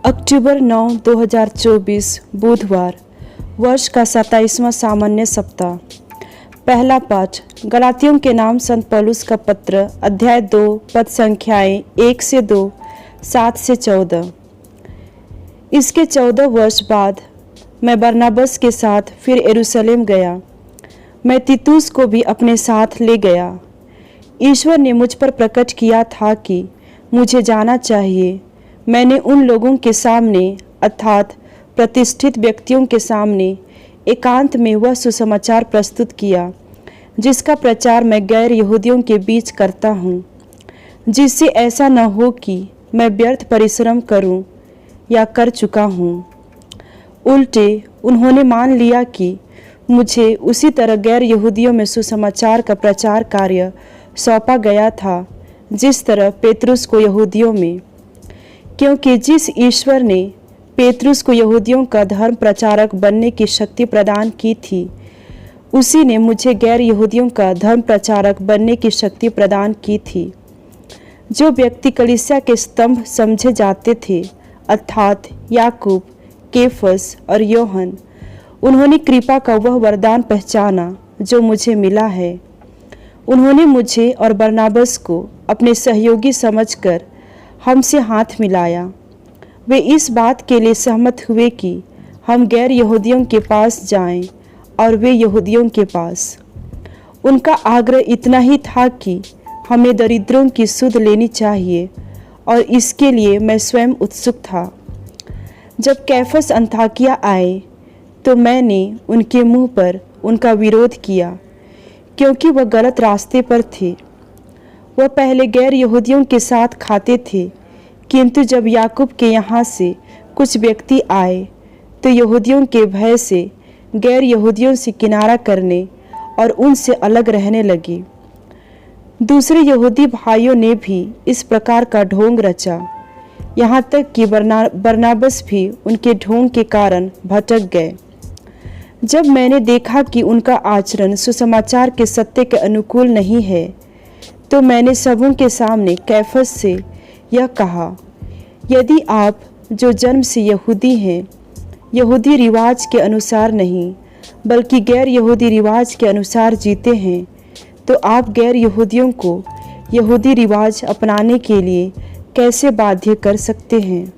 अक्टूबर 9, 2024 बुधवार। वर्ष का 27वां सामान्य सप्ताह। पहला पाठ गलातियों के नाम संत पौलुस का पत्र, अध्याय 2, पद संख्याएं 1 से 2, 7 से 14। इसके 14 वर्ष बाद मैं बरनबास के साथ फिर यरूशलेम गया। मैं तीतुस को भी अपने साथ ले गया। ईश्वर ने मुझ पर प्रकट किया था कि मुझे जाना चाहिए। मैंने उन लोगों के सामने अर्थात प्रतिष्ठित व्यक्तियों के सामने एकांत में वह सुसमाचार प्रस्तुत किया जिसका प्रचार मैं गैर यहूदियों के बीच करता हूँ, जिससे ऐसा न हो कि मैं व्यर्थ परिश्रम करूँ या कर चुका हूँ। उल्टे उन्होंने मान लिया कि मुझे उसी तरह गैर यहूदियों में सुसमाचार का प्रचार कार्य सौंपा गया था जिस तरह पेतरुस को यहूदियों में, क्योंकि जिस ईश्वर ने पेतरुस को यहूदियों का धर्म प्रचारक बनने की शक्ति प्रदान की थी, उसी ने मुझे गैर यहूदियों का धर्म प्रचारक बनने की शक्ति प्रदान की थी। जो व्यक्ति कलीसिया के स्तंभ समझे जाते थे अर्थात याकूब, केफस और योहन, उन्होंने कृपा का वह वरदान पहचाना जो मुझे मिला है। उन्होंने मुझे और बरनबास को अपने सहयोगी समझकर हमसे हाथ मिलाया। वे इस बात के लिए सहमत हुए कि हम गैर यहूदियों के पास जाएं और वे यहूदियों के पास। उनका आग्रह इतना ही था कि हमें दरिद्रों की सुध लेनी चाहिए और इसके लिए मैं स्वयं उत्सुक था। जब कैफस अन्ताकिया आए तो मैंने उनके मुंह पर उनका विरोध किया क्योंकि वह गलत रास्ते पर थे। वह पहले गैर यहूदियों के साथ खाते थे, किंतु जब याकूब के यहाँ से कुछ व्यक्ति आए तो यहूदियों के भय से गैर यहूदियों से किनारा करने और उनसे अलग रहने लगे। दूसरे यहूदी भाइयों ने भी इस प्रकार का ढोंग रचा, यहाँ तक कि बरनबास भी उनके ढोंग के कारण भटक गए। जब मैंने देखा कि उनका आचरण सुसमाचार के सत्य के अनुकूल नहीं है, तो मैंने सबों के सामने कैफस से यह कहा, यदि आप जो जन्म से यहूदी हैं, यहूदी रिवाज के अनुसार नहीं बल्कि गैर यहूदी रिवाज के अनुसार जीते हैं, तो आप गैर यहूदियों को यहूदी रिवाज अपनाने के लिए कैसे बाध्य कर सकते हैं।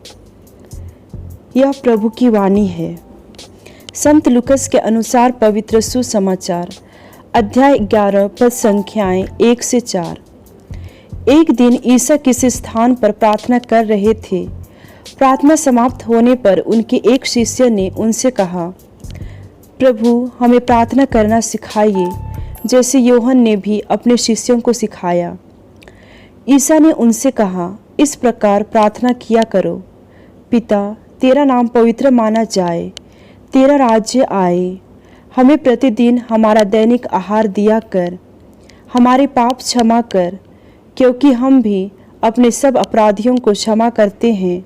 यह प्रभु की वाणी है। संत लूकस के अनुसार पवित्र सुसमाचार, अध्याय 11, पद संख्याएं 1 से 4। एक दिन ईसा किसी स्थान पर प्रार्थना कर रहे थे। प्रार्थना समाप्त होने पर उनके एक शिष्य ने उनसे कहा, प्रभु हमें प्रार्थना करना सिखाइए जैसे योहन ने भी अपने शिष्यों को सिखाया। ईसा ने उनसे कहा, इस प्रकार प्रार्थना किया करो, पिता तेरा नाम पवित्र माना जाए, तेरा राज्य आए, हमें प्रतिदिन हमारा दैनिक आहार दिया कर, हमारे पाप क्षमा कर क्योंकि हम भी अपने सब अपराधियों को क्षमा करते हैं,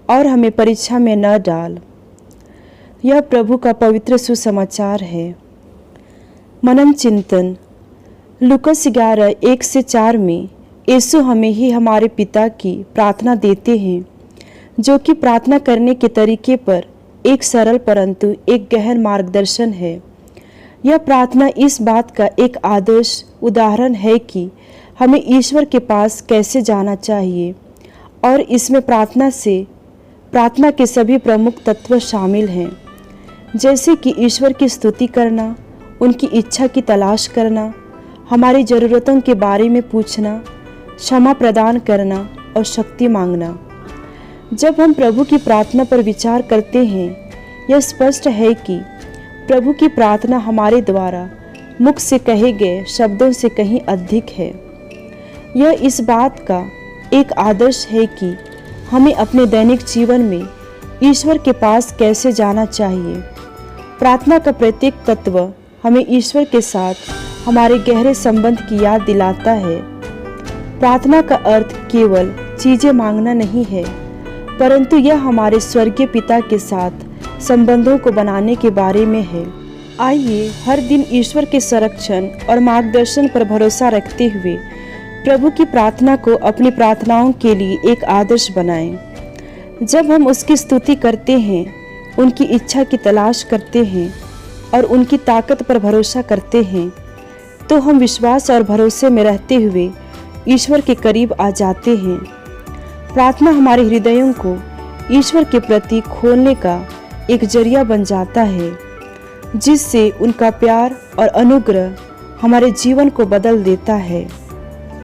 और हमें परीक्षा में न डाल। यह प्रभु का पवित्र सुसमाचार है। मनन चिंतन। लूकस 11, 1 से 4 में यीशु हमें ही हमारे पिता की प्रार्थना देते हैं, जो कि प्रार्थना करने के तरीके पर एक सरल परंतु एक गहन मार्गदर्शन है। यह प्रार्थना इस बात का एक आदर्श उदाहरण है कि हमें ईश्वर के पास कैसे जाना चाहिए, और इसमें प्रार्थना के सभी प्रमुख तत्व शामिल हैं, जैसे कि ईश्वर की स्तुति करना, उनकी इच्छा की तलाश करना, हमारी ज़रूरतों के बारे में पूछना, क्षमा प्रदान करना और शक्ति मांगना। जब हम प्रभु की प्रार्थना पर विचार करते हैं, यह स्पष्ट है कि प्रभु की प्रार्थना हमारे द्वारा मुख से कहे गए शब्दों से कहीं अधिक है। यह इस बात का एक आदर्श है कि हमें अपने दैनिक जीवन में ईश्वर के पास कैसे जाना चाहिए। प्रार्थना का प्रत्येक तत्व हमें ईश्वर के साथ हमारे गहरे संबंध की याद दिलाता है। प्रार्थना का अर्थ केवल चीज़ें मांगना नहीं है, परंतु यह हमारे स्वर्गीय पिता के साथ संबंधों को बनाने के बारे में है। आइए हर दिन ईश्वर के संरक्षण और मार्गदर्शन पर भरोसा रखते हुए प्रभु की प्रार्थना को अपनी प्रार्थनाओं के लिए एक आदर्श बनाएं। जब हम उसकी स्तुति करते हैं, उनकी इच्छा की तलाश करते हैं और उनकी ताकत पर भरोसा करते हैं, तो हम विश्वास और भरोसे में रहते हुए ईश्वर के करीब आ जाते हैं। प्रार्थना हमारे हृदयों को ईश्वर के प्रति खोलने का एक जरिया बन जाता है, जिससे उनका प्यार और अनुग्रह हमारे जीवन को बदल देता है।